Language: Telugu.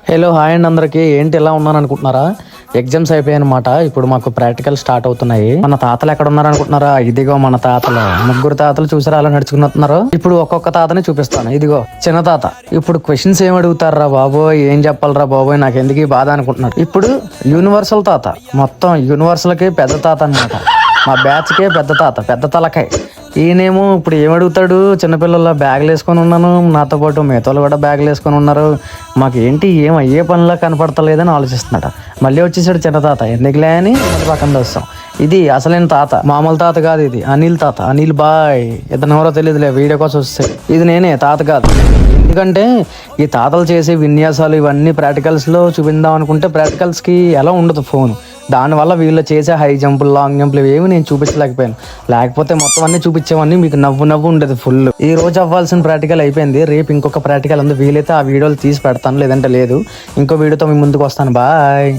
హలో హాయ్ అండి అందరికి. ఏంటి ఎలా ఉన్నాను అనుకుంటున్నారా? ఎగ్జామ్స్ అయిపోయాయన్నమాట. ఇప్పుడు మాకు ప్రాక్టికల్ స్టార్ట్ అవుతున్నాయి. మన తాతలు ఎక్కడ ఉన్నారు అనుకుంటున్నారా? ఇదిగో మన తాతలు, ముగ్గురు తాతలు చూసారా అలా నడుచుకున్నారు. ఇప్పుడు ఒక్కొక్క తాతని చూపిస్తాను. ఇదిగో చిన్న తాత. ఇప్పుడు క్వశ్చన్స్ ఏం అడుగుతారా బాబోయ్, ఏం చెప్పాలరా బాబోయ్, నాకు ఎందుకు ఈ బాధ అనుకుంటున్నారు. ఇప్పుడు యూనివర్సల్ తాత, మొత్తం యూనివర్సల్ కి పెద్ద తాత అనమాట. మా బ్యాచ్ కే పెద్ద తాత, పెద్ద తలకాయ. ఈయనేమో ఇప్పుడు ఏమడుగుతాడు, చిన్నపిల్లల బ్యాగులు వేసుకొని ఉన్నాను, నాతో పాటు మిగతాలు కూడా బ్యాగులు వేసుకొని ఉన్నారు. మాకు ఏంటి ఏం అయ్యే పనిలా కనపడతలేదని ఆలోచిస్తున్నాడు. మళ్ళీ వచ్చేసాడు చిన్న తాత. ఎందుకులే అని మళ్ళీ పక్కన వస్తాం. ఇది అసలైన తాత, మామూలు తాత కాదు. ఇది అనిల్ తాత, అనిల్ బాయ్. ఇతను ఎవరో తెలియదులే, వీడియో కోసం వస్తే. ఇది నేనే తాత కాదు. ఎందుకంటే ఈ తాతలు చేసే విన్యాసాలు ఇవన్నీ ప్రాక్టికల్స్లో చూపిందాం అనుకుంటే ప్రాక్టికల్స్కి ఎలా ఉండదు ఫోన్. దానివల్ల వీళ్ళు చేసే హై జంపులు, లాంగ్ జంపులు ఏమి నేను చూపించలేకపోయాను. లేకపోతే మొత్తం అన్నీ చూపించేవన్నీ మీకు నవ్వు ఉండేది ఫుల్. ఈ రోజు అవ్వాల్సిన ప్రాక్టికల్ అయిపోయింది. రేపు ఇంకొక ప్రాక్టికల్ ఉంది. వీలైతే ఆ వీడియోలు తీసి పెడతాను, లేదంటే లేదు. ఇంకో వీడియోతో మీ ముందుకు వస్తాను. బాయ్.